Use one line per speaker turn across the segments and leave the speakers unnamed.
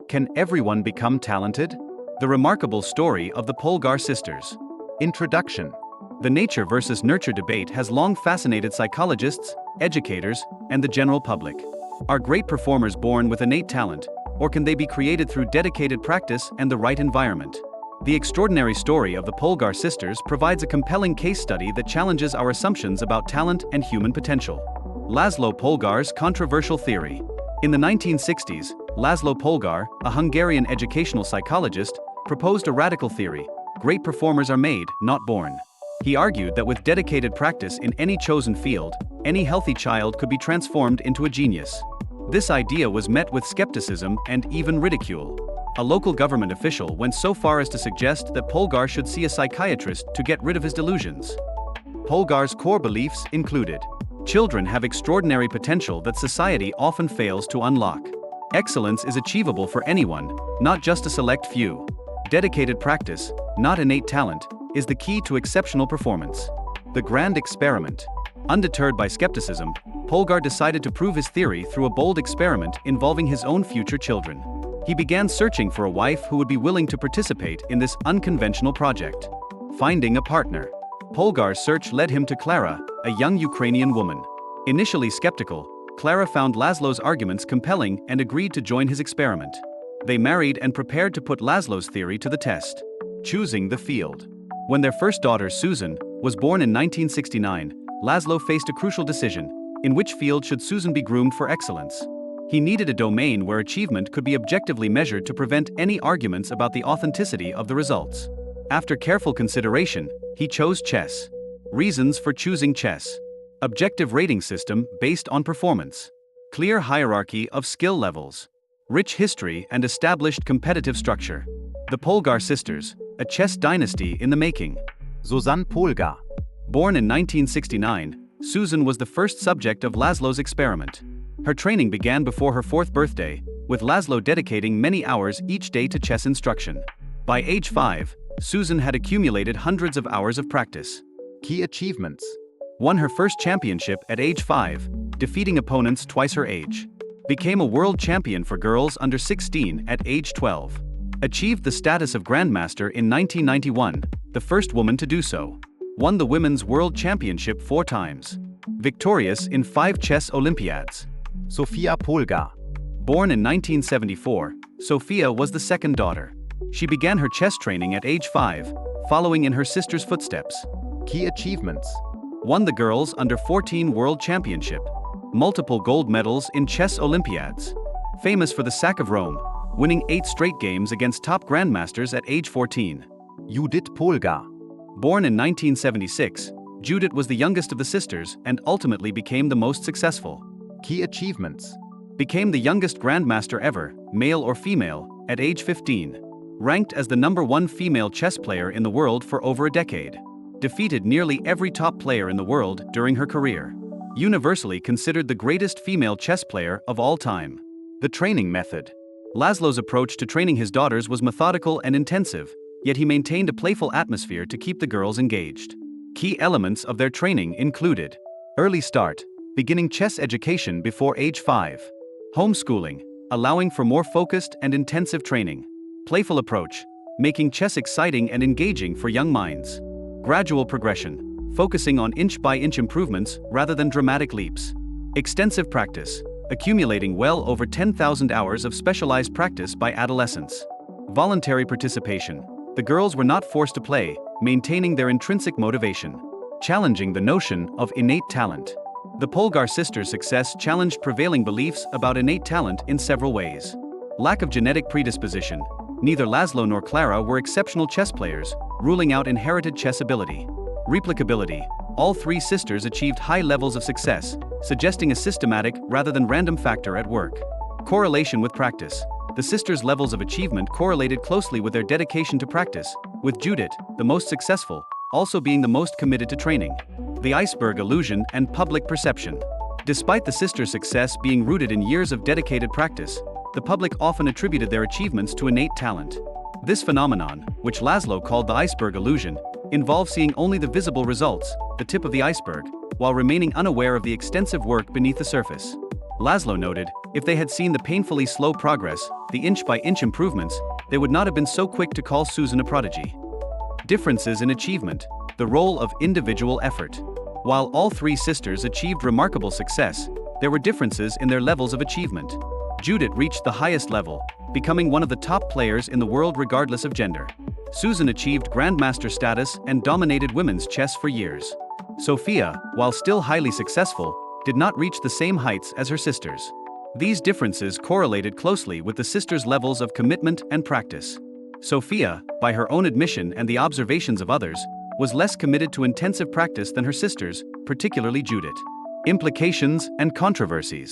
Can everyone become talented? The remarkable story of the Polgar sisters. Introduction. The nature versus nurture debate has long fascinated psychologists, educators, and the general public. Are great performers born with innate talent, or can they be created through dedicated practice and the right environment? The extraordinary story of the Polgar sisters provides a compelling case study that challenges our assumptions about talent and human potential. Laszlo Polgar's controversial theory. In the 1960s, Laszlo Polgar, a Hungarian educational psychologist, proposed a radical theory: great performers are made, not born. He argued that with dedicated practice in any chosen field, any healthy child could be transformed into a genius. This idea was met with skepticism and even ridicule. A local government official went so far as to suggest that Polgar should see a psychiatrist to get rid of his delusions. Polgar's core beliefs included: children have extraordinary potential that society often fails to unlock. Excellence is achievable for anyone, not just a select few. Dedicated practice, not innate talent, is the key to exceptional performance. The grand experiment. Undeterred by skepticism, Polgar decided to prove his theory through a bold experiment involving his own future children. He began searching for a wife who would be willing to participate in this unconventional project. Finding a partner. Polgar's search led him to Klara, a young Ukrainian woman. Initially skeptical, Klara found Laszlo's arguments compelling and agreed to join his experiment. They married and prepared to put Laszlo's theory to the test. Choosing the field. When their first daughter, Susan, was born in 1969, Laszlo faced a crucial decision: in which field should Susan be groomed for excellence? He needed a domain where achievement could be objectively measured to prevent any arguments about the authenticity of the results. After careful consideration, he chose chess. Reasons for choosing chess: objective rating system based on performance, clear hierarchy of skill levels, rich history and established competitive structure. The Polgar sisters, a chess dynasty in the making. Susan Polgar. Born in 1969, Susan was the first subject of Laszlo's experiment. Her training began before her 4th birthday, with Laszlo dedicating many hours each day to chess instruction. By age 5, Susan had accumulated hundreds of hours of practice. Key achievements. Won her first championship at age 5, defeating opponents twice her age. Became a world champion for girls under 16 at age 12. Achieved the status of Grandmaster in 1991, the first woman to do so. Won the Women's World Championship 4 times. Victorious in 5 chess Olympiads. Sofia Polgar. Born in 1974, Sofia was the second daughter. She began her chess training at age 5, following in her sister's footsteps. Key achievements. Won the Girls Under 14 World Championship. Multiple gold medals in chess Olympiads. Famous for the sack of Rome, winning 8 straight games against top grandmasters at age 14. Judit Polgar. Born in 1976, Judit was the youngest of the sisters and ultimately became the most successful. Key achievements. Became the youngest grandmaster ever, male or female, at age 15. Ranked as the #1 female chess player in the world for over a decade. Defeated nearly every top player in the world during her career. Universally considered the greatest female chess player of all time. The training method. Laszlo's approach to training his daughters was methodical and intensive, yet he maintained a playful atmosphere to keep the girls engaged. Key elements of their training included: early start, beginning chess education before age 5. Homeschooling, allowing for more focused and intensive training. Playful approach, making chess exciting and engaging for young minds. Gradual progression, focusing on inch-by-inch improvements rather than dramatic leaps. Extensive practice, accumulating well over 10,000 hours of specialized practice by adolescents. Voluntary participation, the girls were not forced to play, maintaining their intrinsic motivation. Challenging the notion of innate talent. The Polgar sisters' success challenged prevailing beliefs about innate talent in several ways. Lack of genetic predisposition. Neither Laszlo nor Klara were exceptional chess players, ruling out inherited chess ability. Replicability. All 3 sisters achieved high levels of success, suggesting a systematic rather than random factor at work. Correlation with practice. The sisters' levels of achievement correlated closely with their dedication to practice, with Judit, the most successful, also being the most committed to training. The iceberg illusion and public perception. Despite the sisters' success being rooted in years of dedicated practice, the public often attributed their achievements to innate talent. This phenomenon, which Laszlo called the iceberg illusion, involves seeing only the visible results, the tip of the iceberg, while remaining unaware of the extensive work beneath the surface. Laszlo noted, if they had seen the painfully slow progress, the inch-by-inch improvements, they would not have been so quick to call Susan a prodigy. Differences in achievement. The role of individual effort. While all three sisters achieved remarkable success, there were differences in their levels of achievement. Judit reached the highest level, becoming one of the top players in the world regardless of gender. Susan achieved grandmaster status and dominated women's chess for years. Sofia, while still highly successful, did not reach the same heights as her sisters. These differences correlated closely with the sisters' levels of commitment and practice. Sofia, by her own admission and the observations of others, was less committed to intensive practice than her sisters, particularly Judit. Implications and controversies.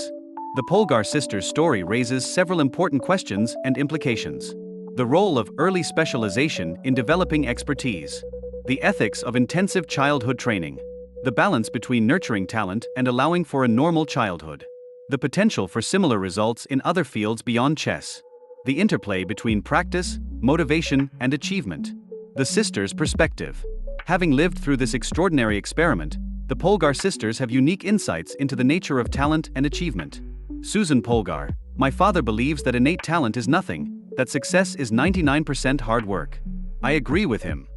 The Polgar sisters' story raises several important questions and implications. The role of early specialization in developing expertise. The ethics of intensive childhood training. The balance between nurturing talent and allowing for a normal childhood. The potential for similar results in other fields beyond chess. The interplay between practice, motivation, and achievement. The sisters' perspective. Having lived through this extraordinary experiment, the Polgar sisters have unique insights into the nature of talent and achievement. Susan Polgar, my father believes that innate talent is nothing, that success is 99% hard work. I agree with him.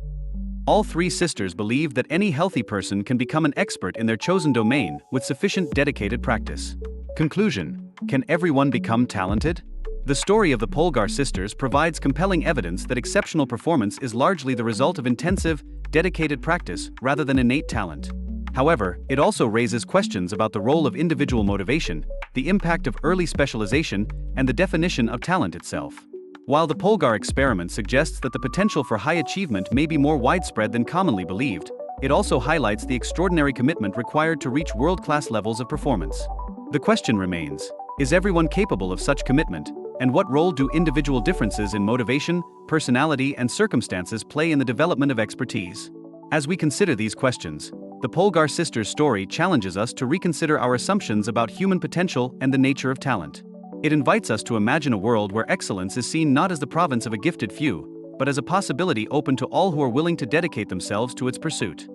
All three sisters believe that any healthy person can become an expert in their chosen domain with sufficient dedicated practice. Conclusion: can everyone become talented? The story of the Polgar sisters provides compelling evidence that exceptional performance is largely the result of intensive, dedicated practice rather than innate talent. However, it also raises questions about the role of individual motivation, the impact of early specialization, and the definition of talent itself. While the Polgar experiment suggests that the potential for high achievement may be more widespread than commonly believed, it also highlights the extraordinary commitment required to reach world-class levels of performance. The question remains, is everyone capable of such commitment, and what role do individual differences in motivation, personality, and circumstances play in the development of expertise? As we consider these questions, the Polgar sisters' story challenges us to reconsider our assumptions about human potential and the nature of talent. It invites us to imagine a world where excellence is seen not as the province of a gifted few, but as a possibility open to all who are willing to dedicate themselves to its pursuit.